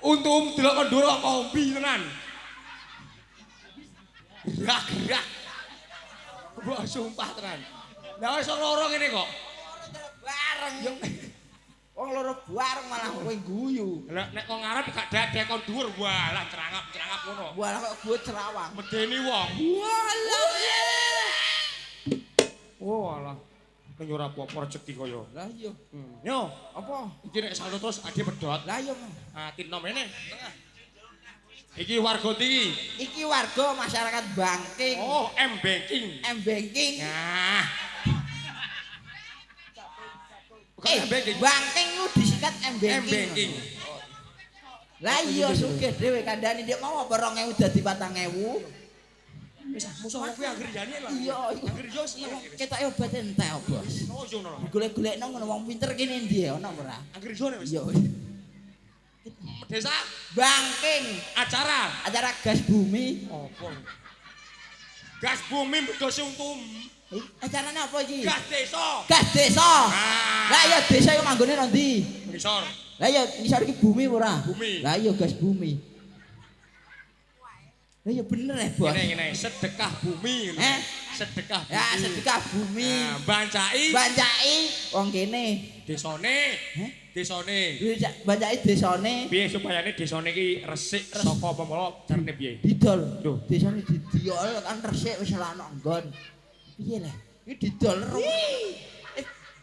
Untung delok kondoro kombi tenan. Gerak. Mbok sumpah tenan. Lah wis loro ngene kok. Bareng. Wong loro bareng malah kowe guyu. Lah nek kok ngarep gak dadek kon dhuwur walah cerangap ngono. Walah kok gue cerawang. Medeni wong. Walah. Oh alah. Ning ora apa-apa rezeki kaya. Lah iya. Yo, Apa? iki nek saldo terus ade pedhot. Lah iya. Tino mene. Tengah. Iki warga ndi? Iki warga masyarakat Bangking. Oh, M-Banking. M-Banking. Nah. Bukan M-Banking. Bangking lu disikat M-Banking. M-Banking. Lah iya sugih dhewe kandhane ndek mau apa 2000 dadi 4000. Wis musuh kuwi anggere jane lah. Iya, anggere yo seneng. Ketoke obat entek, Bos. Oh, yo ngono. Golek-golekno ngono wong pinter kene ndi ono ora? Anggere jone wis. Iya. Desa Bangking. acara Gas bumi. apa? Gas bumi bedos untum. Acarane apa iki? Gas desa. Gas desa. Lah iya desa iku manggone nang ndi? Ngisor. Lah iya ngisor iki bumi ora? Bumi. Lah iya gas bumi. Lah iya bener ya, Bos. Ngene sedekah bumi. Sedekah bumi. Ya sedekah bumi. Nah, bancai wong kene. Desane. Desane. Bancai desane. Piye supayane desane iki resik saka pemula carane piye? Didol. Lho, Desane didiol kan resik wis ora ana nggon. Piye le? Iki didol ro.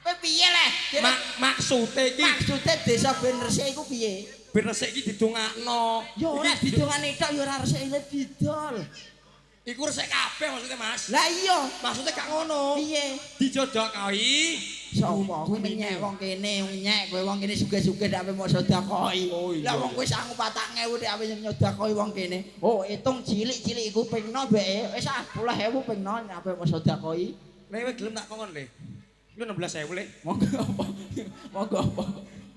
Kowe piye le? Maksude iki Maksude desa ben resik iku piye? ben resik iki didongakno. Ya ora didongane tok ya ora resik didol. Iku resik kabeh maksudnya Mas. Lah iya, Maksudnya gak ngono. piye? Dijodohi. Sapa kowe nyek wong kene, nyek kowe wong kene sugih-sugih dak ape mau sedekoi. Lah wong kowe sangu 4000 dak ape nyedekoi wong kene. Oh, hitung cilik-cilik iku ping 0 mbek wis 10.000 ping 0 nek ape mau sedekoi. Nek kowe gelem tak kongkon le. Iku 16.000 le. Monggo apa? Monggo apa?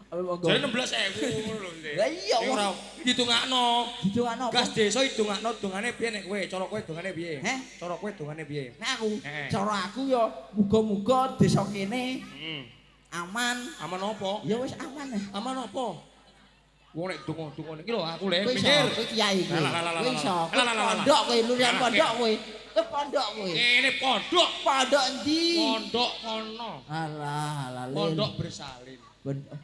Ape monggo. Jadi 16.000 ngono lho. Lah iya Iku ora ditungakno. Ditungakno apa? Gas desa ditungakno dongane piye nek kowe? Cara kowe dongane piye? Heh? Cara kowe dongane piye? Nek aku, Heeh. cara aku ya muga-muga desa kene aman. Aman apa? Ya wis aman ya. Aman apa? Wong nek donga-donga niki lho aku le Kowe mikir. iso, kowe kiai kowe. Lah. Kowe iso. Lah. Pondok kowe lulusan pondok kowe. Kowe pondok kowe. Ini pondok. Pondok endi? Pondok kono. Alah, Pondok bersalin.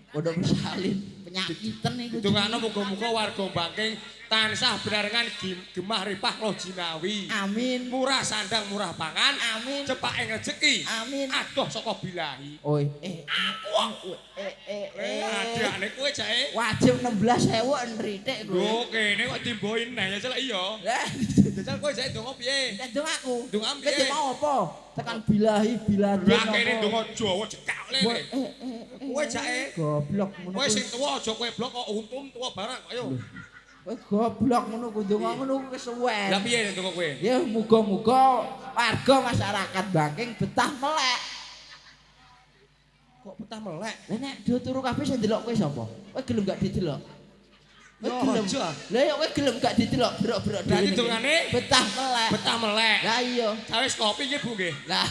Pondok bersalin. Penyakitan iku. Dongakno muga-muga warga Bangking tansah benarengan gemah ripah loh jinawi. Amin. Murah sandang, murah pangan. Amin. Cepak rezeki. Amin. Adoh saka bilahi. Oi, Adane kowe jake. wajib 16.000 enritik kowe. Lho kene kok timboin nah ya celak iya. Lah, Jajal kowe jake donga piye? ndang aku. Donga Kowe piye? mau apa? Tekan bilahi biladin. Lah kene donga Jawa cekak lene. Kowe jake. Goblok ngono. Kowe sing tuwa aja kowe blok kok untum tuwa barang ayo. Kowe goblok ngono ku donga ngono ku kesuwen. Lah piye donga kowe? Ya muga-muga warga masyarakat Bangking betah melek. Kok betah melek? Lah nek do turu kabeh sing ndelok kowe sapa? Kowe gelem gak didelok? Kowe Yo, gelem. aja. Lah ya kowe gelem gak didelok brok-brok dhewe. Berarti dongane betah melek. betah melek. Lah iya. Wis kopi nggih Bu nggih. Lah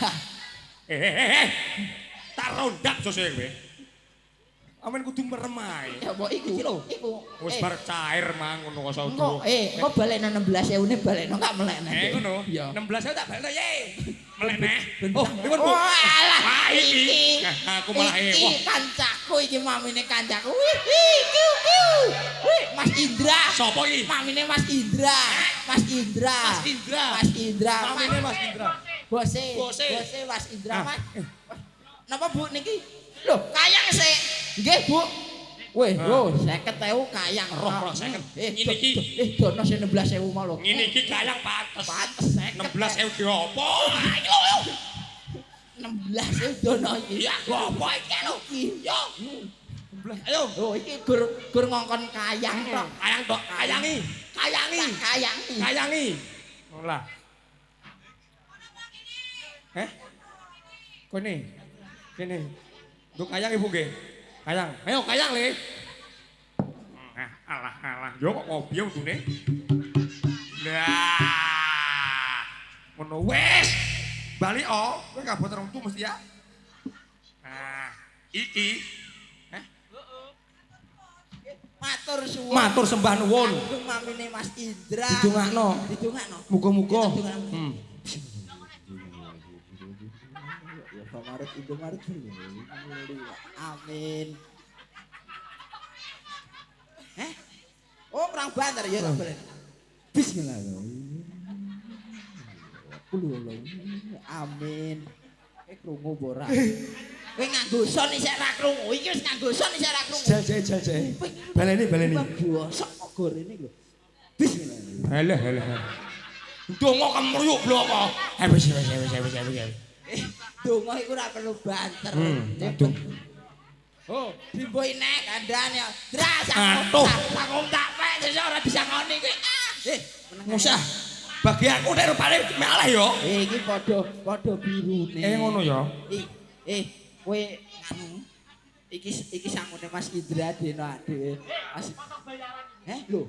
Tak rondak sose kowe. Amen kudu merem ae. ya mbok iku Iki lho. iku. Wis bar cair mang ngono kok saudo. Engko engko balekno 16.000 ne balekno gak melek nek. Ngono. Iya. 16.000 tak balekno ye. Meleneh. Ben Oh, betah pripun melek. Bu? Walah. Wah iki. Aku malah Iki heboh. kancaku iki mamine kancaku. Wih, kiu kiu. Wih, Mas Indra. Sopo iki? Mamine Mas Indra. Mas Indra. Mas Indra. Mas Indra. Mamine Mas Indra. Bose. Bose. Bose Mas Indra, Ah. Mas. Napa Bu niki? Loh, kayang sik. Nggih, Bu. Weh, lho 50.000 kayang. Roh 50. Ini iki. Dono sing 16.000 mau lho. Ngene iki kayang pantes. Pantes 16.000 ki opo? Iki lho. 16.000 dono iki. Ya opo iki lho. Yo. 16. Ayo. Oh, iki gur ngongkon kayang tok. Kayang tok, kayangi. Kayangi. Kayangi. Kayangi. Lah. Heh? Kene. Kene. Nduk kayang Ibu nggih. Kayang. Ayo kayang le. Alah. Yo kok ngopi udune. Lah. Ngono wis. Bali kowe kabut rong tu mesti ya. Nah, iki. Heh? Matur suwun. Matur sembah nuwun. Kanggo mamine Mas Indra. Didongakno. Didongakno. Muga-muga. Ya Maret Indomaret. Amin. Oh, perang banter ya tak boleh. Bismillah. Amin. Krungu ora. Kowe nganggo son isih ra krungu. Iki wis nganggo son isih ra krungu. Jal. Baleni. Sok kok rene lho. Bismillah. Halah. Donga kemruyuk bloko. Wis. Donga iku ora perlu banter. Aduh. Oh, dimboi nek kandhane. Dras Atuh. aku tak pek sesuk ora disangoni kuwi. Musah. Bagi aku nek rupane malah ya. Iki padha birune. Ngono ya. Kowe anu iki sangune Mas Indra dene adewe. Mas. Lho.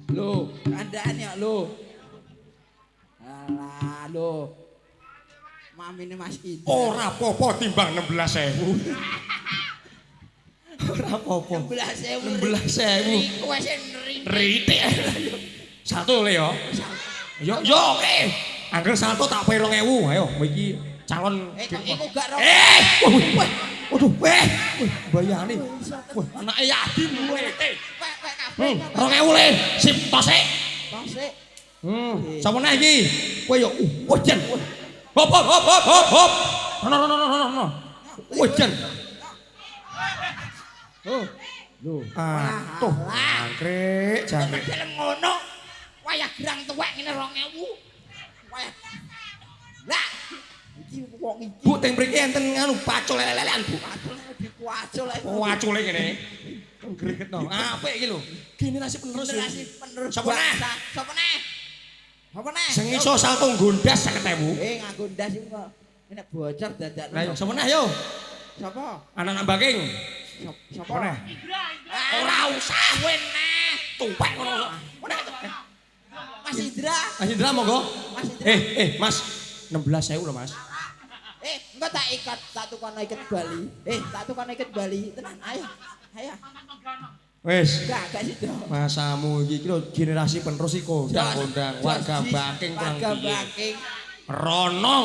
Lho, kandhane ya lho. Alah, lho. Mamine Mas Indra. Ora apa-apa timbang 16.000. Ora apa-apa. 16.000. 16.000. Kowe sing Ritik. Satu le ya. Yo oke. Angger satu tak pe 2.000. Ayo iki calon iku gak ro. Waduh, bayani. Wah, anake yatim kowe. Pek kabeh. 2.000 le. Sip tosik. Tosik. Sapa neh iki? Kowe yo wajan. Hop. No. Wajan. Lho. Tuh, jangkrik. Film ngono. Wayah gerang tuwek ngene 2.000. Wayah. Lah, iki wong iki. Bu teng mriki enten anu pacul lele-lelean, Bu. Dikuacul ae. Wacule kene. Gregetno. Apik iki lho. Generasi penerus. Sapa neh? Sapa neh? Sing iso salto nggondas 50.000. Nganggo ndas iku kok nek bocor dadak. Lah yo sapa neh yo? Sapa? Anak Baking. Sapa neh? Ora usah wen neh. Tumpek ngono. Mas Indra. Mas Indra monggo. Mas Indra. Mas 16.000 lho, Mas. Engko tak ikat, tak tukono iket Bali. Tak tukono iket Bali. Tenan, ayo. Wis. Gak sido. Masamu iki lho generasi penerus iki kondang-kondang warga Baking kurang piye. Warga Baking. Rono.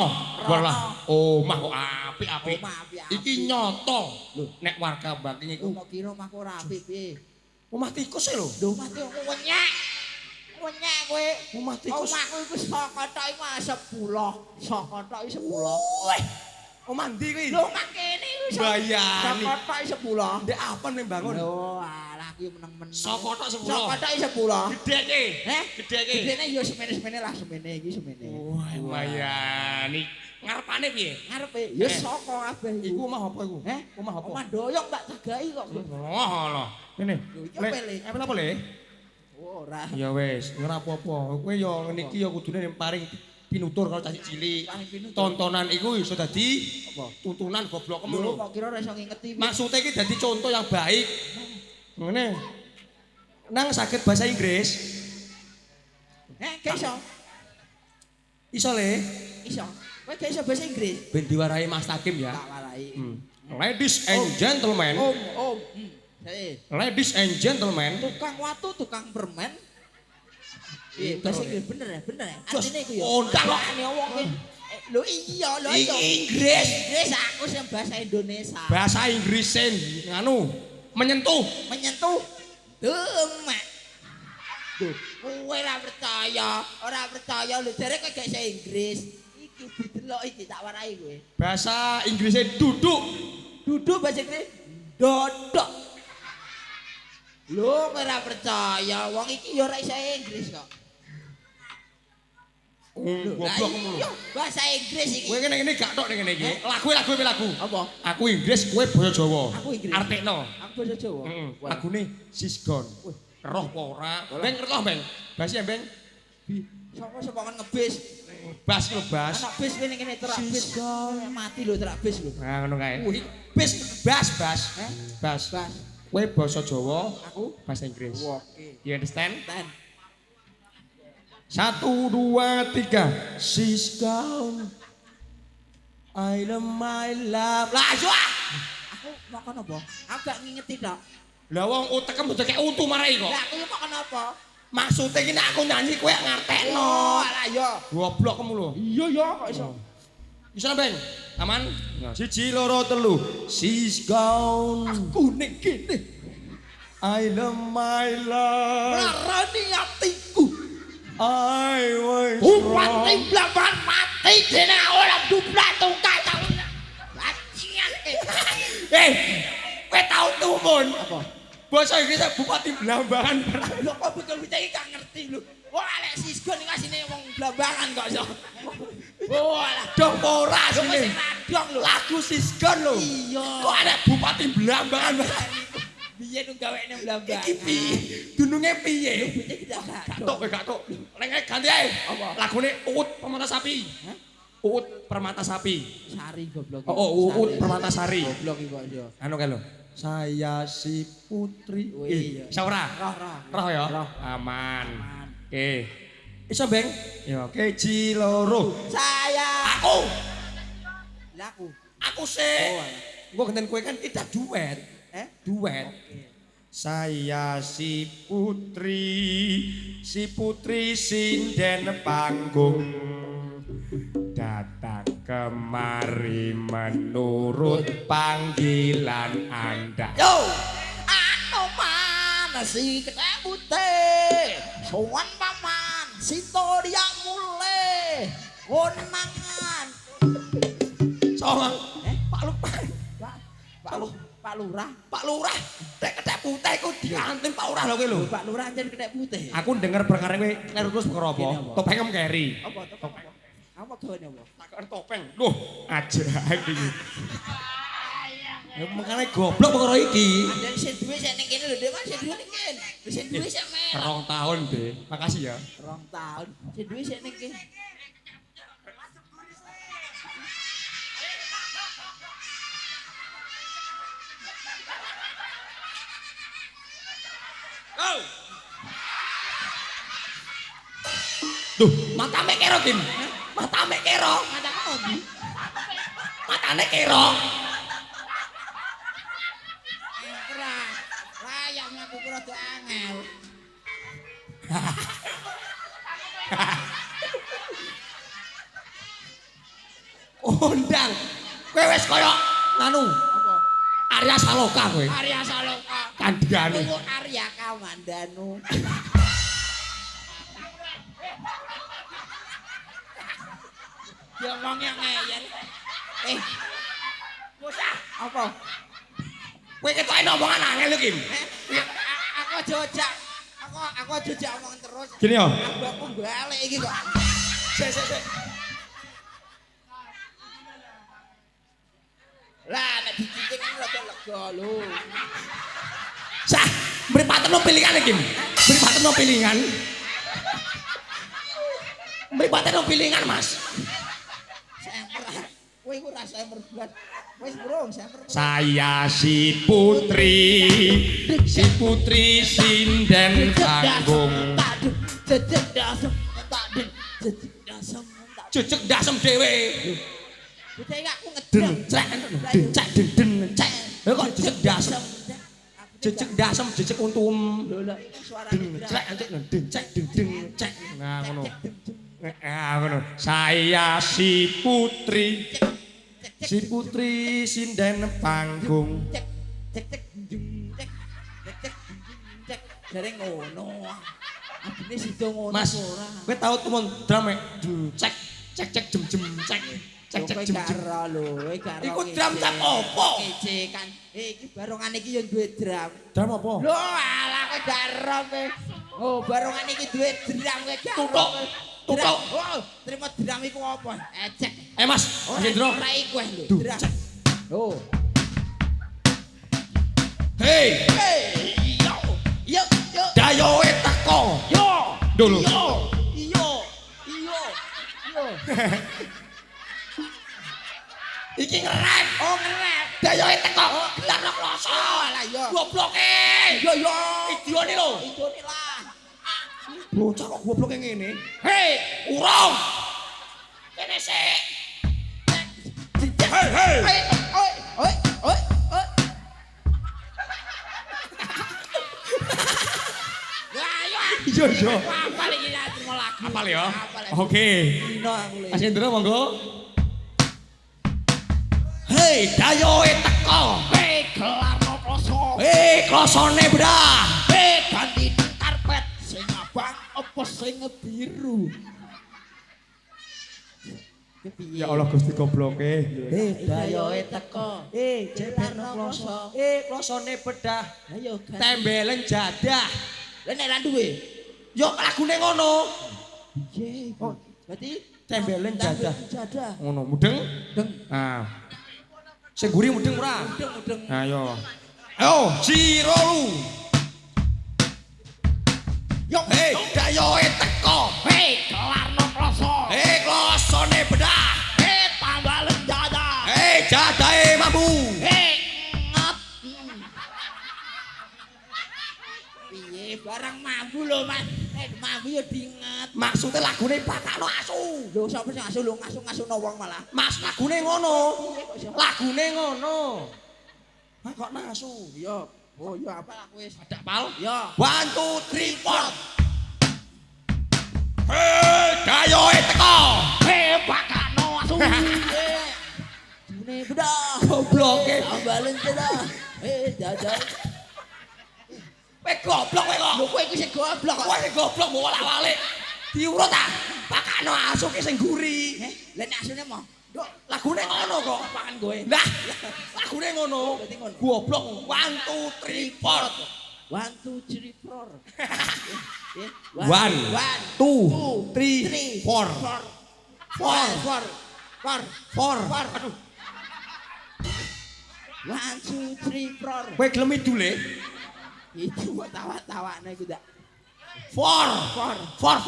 Walah, omah kok apik-apik. Iki nyoto. Nek warga Baking iku kok kira omahku ora apik piye. Omah tikus e lho. Lho omah tikus wenyek. Wenyek kowe. Omah tikus. Omahku iku saka tok iku 10. Saka tok iki 10. Omah ndi kuwi? Lho omah kene iku Bayani. saka tok iki 10. Ndek apa ning bangun? Lho alah iki meneng-meneng. Saka tok 10. Saka tok iki 10. Gede iki. Gede iki. Gedene yo semene-semene lah, semene iki semene. Wah, bayani. Ngarepane piye? Ngarepe yo saka kabeh Iku omah apa iku? Omah apa? Omah doyong tak jagahi kok. Oh, lho. Kene. Iki pele. Apa le? Ora. Ya wis, ora apa-apa. Kowe yo ngene iki yo kudune paring pinutur karo cacik cilik. Tontonan iku iso dadi apa? Tuntunan goblok Lho lho. kok kira ora iso ngingeti. Maksude iki dadi contoh yang baik. Ngene. Nang saged bahasa Inggris. Gak iso. Iso le. Iso. Kowe gak iso bahasa Inggris. Ben diwarai Mas Takim ya. Tak warai. Ladies and gentlemen. Om. Ladies and gentlemen. Tukang watu, tukang permen. Bahasa Inggris bener ya? Artine iku ya. Ondak kok. Wong ki. Lho iya, lho iya. Inggris. Inggris aku sing bahasa Indonesia. Bahasa Inggrisin nganu menyentuh. Demek. Duh, kowe ora percaya lho jare kowe gak iso Inggris. Iki didelok iki tak warai kowe. Bahasa Inggrisnya duduk. Duduk bahasa Inggris dodok. Lho kowe ora percaya, wong iki ya ora iso Inggris kok. Goblok ngono. Bahasa Inggris iki. Kowe ngene gak tok ning ngene iki. Lagu. Apa? Aku Inggris, kowe basa Jawa. Aku Inggris. Artekno. Aku basa Jawa. Lagune She's Gone. Roh apa ora? Beng ngerti Beng. Basi Beng. Sapa kan ngebis. Bas lho bas. Anak bis kene terak bis. Mati lho terak bis lho. Nah ngono kae. Bis bas. Bas. Kowe basa Jawa, aku bahasa Inggris. Oke. You understand? Ten. 1, 2, 3. She's gone. I love my love. Lah ayo ah. Aku makan apa? Aku gak ngingeti tok. Lah wong utekem udah kayak utuh marai kok. Lah aku makan apa? Maksudnya ini aku nyanyi kowe ngartekno. Oh, alah yo. Goblok kamu lho. Iya yo kok iso. Iso Bang? Aman? 1, 2, 3. She's gone. Aku ning kene. I love my love. Larani atiku. I was Upati blaban mati dene ora dupla tungkah tau. Bajingan kowe tau tumun. Apa? Basa Inggris Bupati Blambangan. Lho kok betul iki gak ngerti lho. Ora lek Sisko ning asine wong Blambangan kok iso. Oh alah Dong ora sini. dong lho. Lagu Siskon lho. Iya. Kok ada Bupati Blambangan. Biyen nu gawene Blambangan. Iki piye? Dununge piye? Gak tok. Lengke ganti ae. Lagune Uut Permata Sapi. Hah? Uut Permata Sapi. Sari goblok. Oh, Uut Permata Sari. Goblok iki kok yo. Anu kae lho. Saya si putri. Iya. Iso ora? Roh ya? Aman. Oke. Iso, Bang? Ya, keji loro. Saya. Aku. Lah aku. Aku sih. Oh, alah. Gua genten kowe kan kita duet. Duet. Oke. Saya si putri sinden panggung. Datang kemari menurut panggilan Anda. Yo, anu mana si ketebute? Sowan paman, sinto dia mulai. Konangan. Soang. Pak Lurah. Pak Lurah, nek ketek putih iku dianten Pak Lurah lho kowe lho. Pak Lurah anjen ketek putih. Aku denger perkara kowe ngerus perkara apa? Gini apa? Topeng keri. Apa topeng? Apa gawane apa? Takon topeng. Loh, ajaib iki. Ya makane goblok perkara iki. Anjen sing duwe sik ning kene lho, Dek, Mas, sing duwe ning kene. Sing duwe sik merah. 2 tahun, Dek. Makasih ya. 2 tahun. Sing duwe sik ning kene. Oh. Duh, matane kero, Kim. Matane kero. Mata kondi. Matane kero. Ora. Layang aku rada angel. Undang. Kowe wis kaya nganu. Apa? Arya Saloka kowe. Arya Saloka. Kandiane. Kuwi Arya Kamandanu. Ya wong yang ngeyel. Bocah, apa? Kowe ketoke omongan angel lho, Kim. Aku aja ojak. Aku aja ojak omong terus. Gini yo. Aku balik iki kok. Sik. Lah nek dicicing kan rada lega lho. Sah, mripatno pilihan iki. Mripatno pilihan. Mripatno pilihan, Mas. Semper. Kowe iku ra semper blas. Wis burung semper. Saya si putri sinden panggung. Jejeg dasem dhewe. Bocah iki aku ngedeng. Cek. Lha kok jejeg dasem. Jejeg dasem, jejeg untum. Lho lho iki suarane. Cek. Nah ngono. Ngono. Saya si putri sinden panggung. Cek. Jare ngono. Adine sida ngono Mas, ora. kowe tau tumun drum cek jem cek. Cek jem. Lho, gak Iku drum cek opo? Kecekan. Iki barongan iki yo duwe drum. Drum apa? Lho, alah kok darem. Oh, barongan iki duwe drum kowe gak. Tutuk. Oh, terima drum iku apa? Ecek. Mas, Hendro. Ora iku lho, Duh, drum. cek. Oh. Hei, Yo. dayoe teko. Yo. Dulu. Iyo. Iki ngerep. Oh, ngerep. Dayoe teko. Gelar kloso. Oh, alah yo. Gobloke. Yo. Idione lho. Idone lah. Bocah kok gobloke ngene. Hei, Urung. Kene sik. Hei, hei. oi, oi, oi, oi. Iya, iya. Apal iki mau lagu. Apal ya? Oke. Dino aku le. Mas Hendro monggo. Hei, dayoe teko. Hei, gelarno kloso. Hei, klosone bedah. Hei, ganti karpet sing abang apa sing biru. Ya Allah Gusti gobloke. Dayoe teko. Jeberno kloso. Klosone bedah. Ayo ganti. Tembelen jadah. Lah nek ra duwe. Yo lagune ngono. Piye? Oh, berarti Tembelen jadah. jadah. Ngono, mudeng. Deng, Ah. Sing guri mudeng ora? mudeng. Ayo. Ayo, Jirolu. Yo, Hei, dayoe teko. hei, gelarno kloso. Hei, klosone bedah. Hei, tambalen jadah. Hei, jadahe mambu. Hei, ngot. Piye barang mambu lho, Mas. Nek mambu ya diinget. Maksudnya lagune bakal asu. Lho sapa sing asu lho ngasu-ngasuno wong malah. Mas lagune ngono. Piye kok iso? Lagune ngono. Hah kok nasu? Yo, oh yo apa aku wis. Ada pal? Yo. 1 2 3 4. Hei, dayoe teko. Hei, bakano asu. Hei. Dune bedah. Gobloke. Tambalen jadah. Hei, jadah. Kowe goblok kowe kok. Lho kowe iki sing goblok kok. Kowe sing goblok mau walik. Diurut ta? Bakano asu ki sing guri. Lah nek asune mau. Nduk, lagune ngono kok. Pakan kowe. Lah, lagune ngono. Berarti ngono. Goblok 1 2 3 4. 1 2 3 4. 1 2 3 4. 4. Aduh. 1 2 3 4. Kowe gelem idule? Itu kok tawa-tawane iku ndak. 4. 1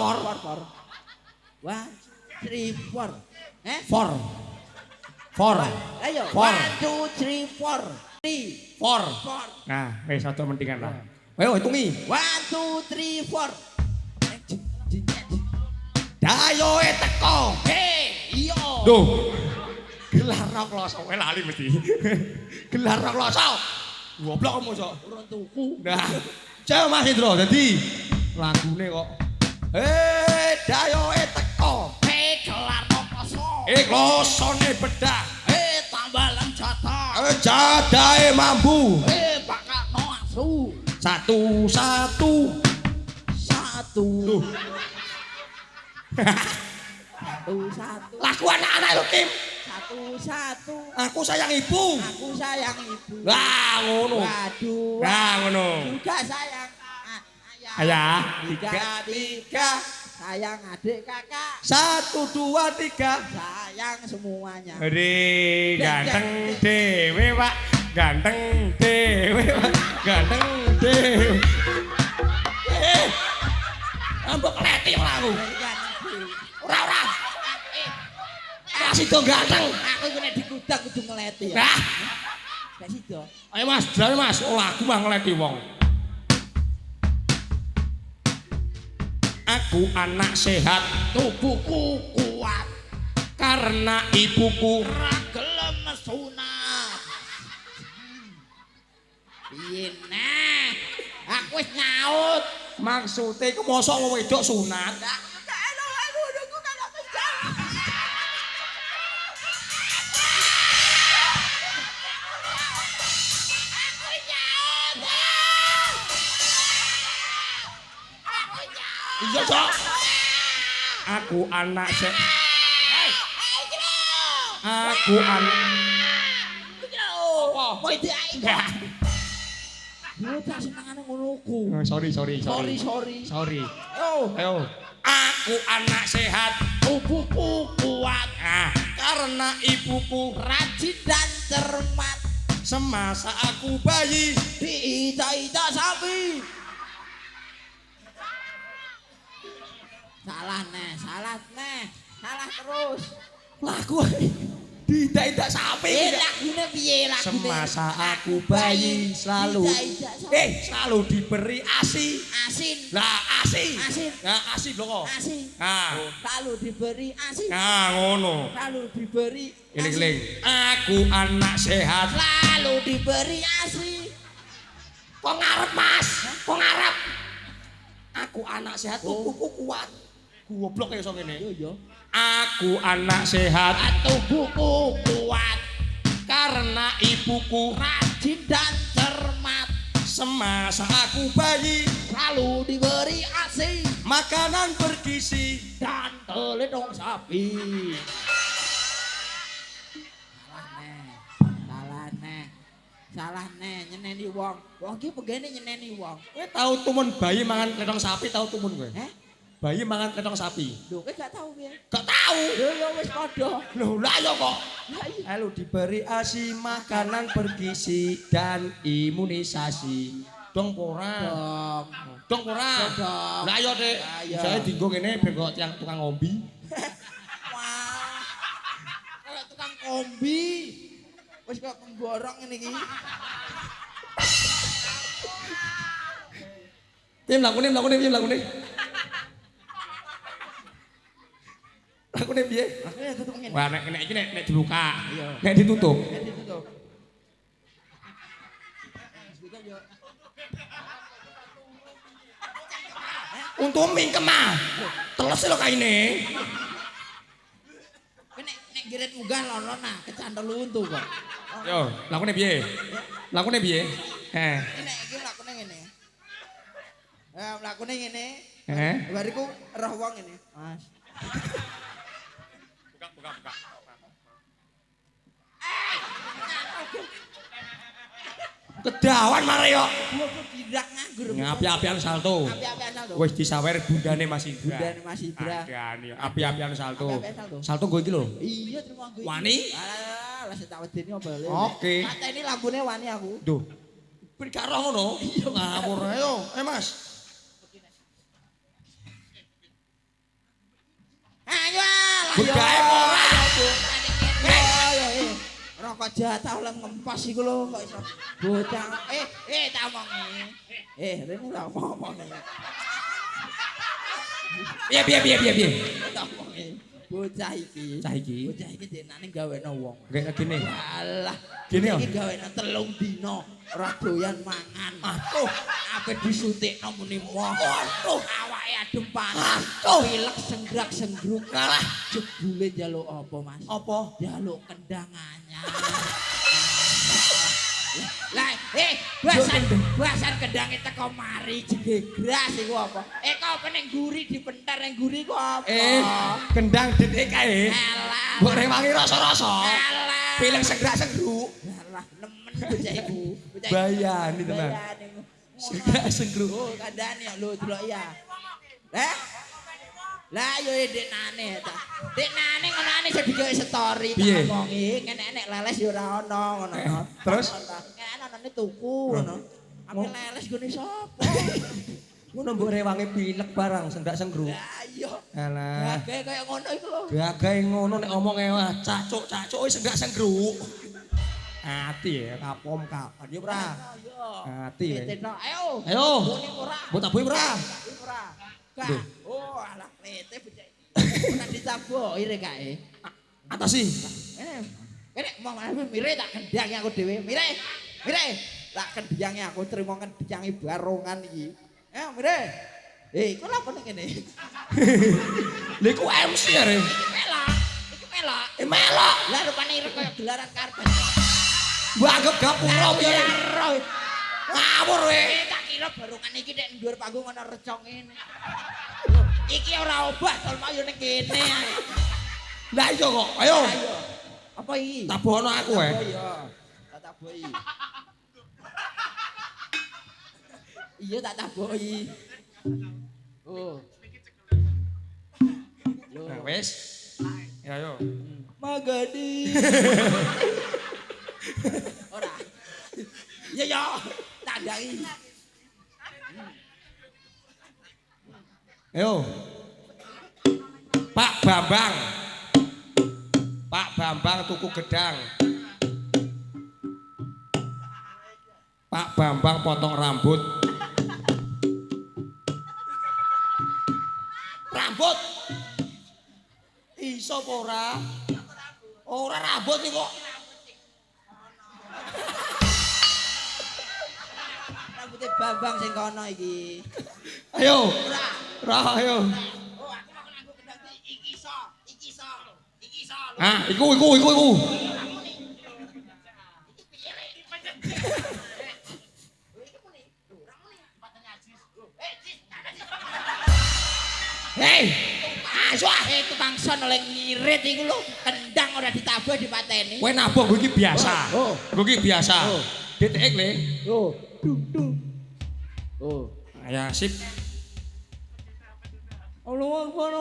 3 4. 4. 4. Ayo. 1 Four. 2 3 4. 3 4. 4. Nah, wis aja mendingan lah. Ayo hitungi. 1 2 3 4. Dayoe teko. Hei, iya. Duh. Gelar kloso kowe lali mesti. Gelar kloso. Goblok kamu sok. Urun tuku. Nah, cewek Mas Indro dadi lagune kok. Dayoe teko. Hei, gelarno kloso. Klosone bedah. Hei, tambalan jatah. Jadahe mambu. Hei, bakano asu. 1 1. 1 Duh. 1 1. Lagu anak-anak lho, Kim. 1 1. Aku sayang ibu. Aku sayang ibu. Wah, ngono. Waduh. Nah, ngono. Juga sayang ayah. Ayah. 3 3. Sayang adik kakak. 1 2 3. Sayang semuanya. Hei, ganteng dewe, Pak. Ganteng dewe, Pak. Ganteng dewe. Ambek leti ora aku. Ora. Masih do ganteng. Aku iku nek digudang kudu ngeleti ya. Nah, Gak sido. ayo Mas, jare Mas, lagu mah ngeleti wong. Aku anak sehat, Tubuhku kuat. karena ibuku. Ora gelem sunat. Piye nah? Aku wis nyaut. Maksudnya iku mosok wong wedok sunat. Iya, Cok. Aku anak Aku anak. Apa? Kowe diae. Yo tak senengane ngono ku. Sorry. Sorry. Sorry. Oh, Ayo. Aku anak sehat, tubuhku kuat. Karena ibuku Rajin dan cermat. semasa aku bayi. Diita-ita sapi. Salah neh. Salah terus. Lagu Tidak sapi. Lagune piye lagune? Semasa aku bayi selalu selalu diberi ASI. Asin. Lah ASI. Asin. Nah ASI lho kok. Asin. Nah, selalu diberi asin. nah ngono. Selalu diberi Eling-eling. Aku anak sehat. selalu diberi asi. Kok ngarep Mas? Kok ngarep? Aku anak sehat tubuhku kuat. Goblok ya iso ngene. Yo. Aku anak sehat, Tubuhku kuat karena ibuku rajin dan cermat. semasa aku bayi Selalu diberi asi makanan bergizi dan teledong sapi. Salah nih, nyeneni wong. Wong ki pegene nyeneni wong. kowe tau tumun bayi mangan letong sapi tau tumun kowe bayi mangan letong sapi Lho, kowe gak tau piye? gak tau Yo wis padha. lho lah ya kok Lah iya. lalu diberi ASI makanan bergizi dan imunisasi dong pora dong pora Dong. lah ya Dek saya dinggo ngene ben kok tiyang tukang ngombi Wah. Kayak tukang kombi. Wis kok pemborong ngene iki. Piye mlakune. Lakune piye? Akhirnya tutup ngene. Wah nek iki nek dibuka. Iya. Nek ditutup. Ditutup. Untung mingkem ah. Teles lho kaine. Kowe nek giret munggah lono nah kecantol untu kok. Yo, lakune piye? Lakune piye? Nek iki mlakune ngene. Mlakune ngene. Bariku roh wong ngene. Mas. Buka. Kedawan mare yo. Tidak nganggur. Api-apian salto. Api-apian salto. Wis disawer bundane Mas Indra. Bundane Mas Indra. Adane api-apian salto. Api-apian salto. Salto nggo iki lho. Iya terima gue. Wani? Alah tak wedeni apa le. Oke. Mata ini lambune wani aku. Duh. Ben gak roh ngono. Iya ngawur ayo. Mas. Ayo lah. Begae ora. Rokok jatah oleh ngempos iku lho kok iso bocah. Tak omongi. Rene tak omongi. Piye? Tak omongi. Bocah iki. Bocah iki denane gaweno wong. Kayak gini. Alah. Gini yo. Iki gaweno 3 dina ora doyan mangan. Aduh, ape disuntikno muni moh. Aduh, awake adem panas. Pilek senggrak-senggruk. Kalah jebule njaluk apa, Mas? Apa? Njaluk kendang anyar. Lah, bahasan kendange teko mari jegegras iku apa? Kok apa ning guri dipentar ning guri ku apa? Kendang detik kae. Alah. Mbok rewangi rasa-rasa. Alah. Pilih segrak-segruk. Alah, nemen bocah iku. Bayani tenan. Segrak-segruk. Oh, kandhane lho delok ya. Lah yo deknane ta. Deknane ngonane iso digawe story tak omongi, nek leles yo ora ono ngono. Terus anane tuku ngono. Apa leles gone sapa? ngono mbok rewangi pilek barang sendak-sengruk. Lah iya. Alah. Gagahe kaya ngono iku lho. Gagahe ngono nek omonge wah cacuk-cacuk wis sendak-sengruk. Ati ya kapom kapan yo ora. Ati ya. Ayo. Muni ora. Mbok tabuhi ora? Ora. Gak. Oh, alah lete bocah. Ora ditaboki rek kae. Atasi. Kene mau mire tak kendang aku dhewe. Mire. Tak kendange aku trimo kendange barongan iki. Mire. Iku lha kene kene. Lha iku MC ya, Re. Iki melok. Melok. Lah rupane ireng kaya gelaran karpet. Mbok anggap gapura piye? Ngawur we. Tak kira barongan iki nek ndur panggung ana recong ngene. Iki ora obah tol mau yo ning kene ae. Lah iya kok. Ayo. Apa iki? Tabono aku wae. Iya. Tak taboki. Iya tak taboki. Oh. Nah, wis. Ya yo. Magadi. Ora. Ya yo, tandangi. Pak Bambang. Pak Bambang tuku gedang. Pak Bambang potong rambut. Rambut. Iso apa ora? Ora rambut iki kok. Rambute Bambang sing kono iki. Ayo. Ora ayo. Oh, aku mau nganggo gedang iki iso. Ah, iku. Hei, Tukang son oleh ngirit iku lho, kendang ora ditabuh dipateni. kowe nabuh gue iki biasa. Gue iki biasa. DTX le. Oh, dung. Oh, Ya sip. Allah Akbar.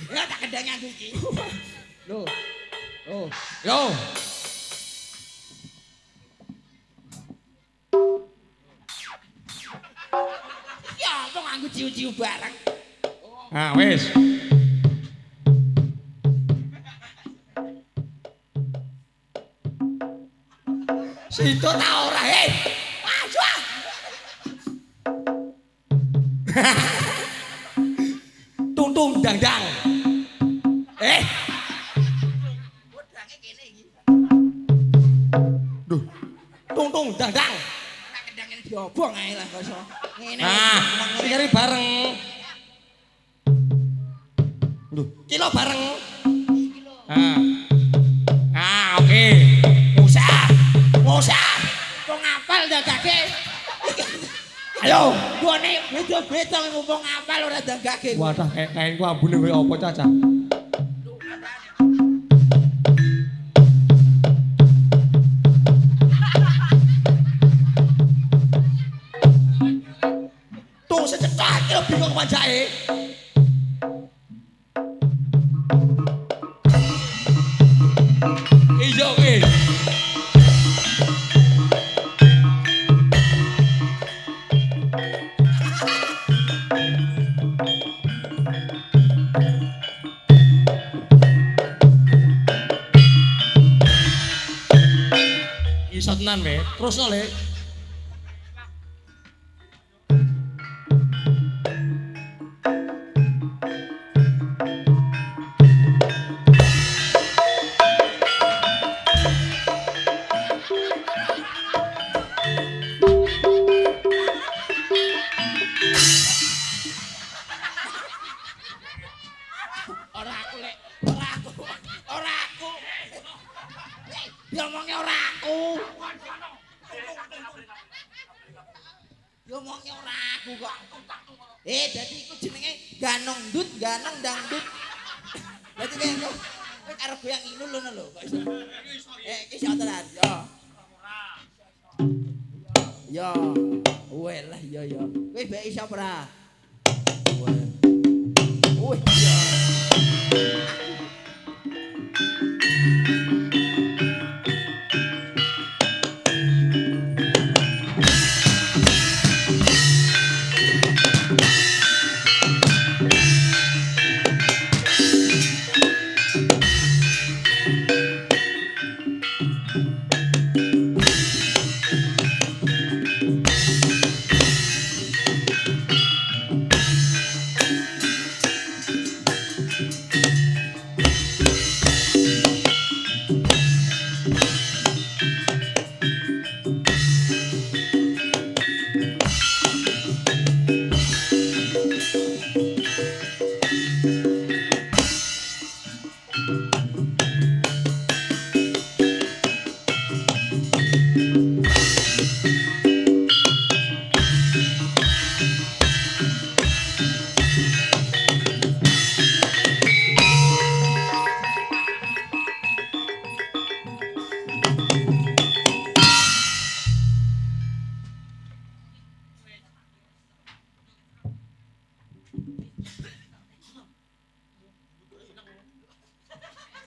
Ya tak kendang aku iki. Loh. Oh. Yo. Ya, kok nganggo ciu-ciu bareng. Ah, wis. Situ ta ora, hei. Maju. Tung dang. Bodange kene iki. Duh. Tung dang. Tak kendang ini diobong ae lah kok iso. Ngene. Nah, nyari bareng. Duh, kilo bareng. Oke. Musa. Kok ngapal dagake. Ayo. Gone beda-beda mumpung ngapal ora dagake. Wadah kain ku ambune koyo apa Caca? Tung secetak iki bingung pancake. Ijo ki. Iso tenan we, terusno le. Ora aku lek, ora aku. Diomongnya ora aku. Diomongnya ora aku kok. Dadi iku jenenge ganong dangdut. Dadi kowe karo goyang inul ngono lho kok iso. Iki iso tenan, yo. Yo, welah yo. Kowe mbek iso ora? Wih, yo.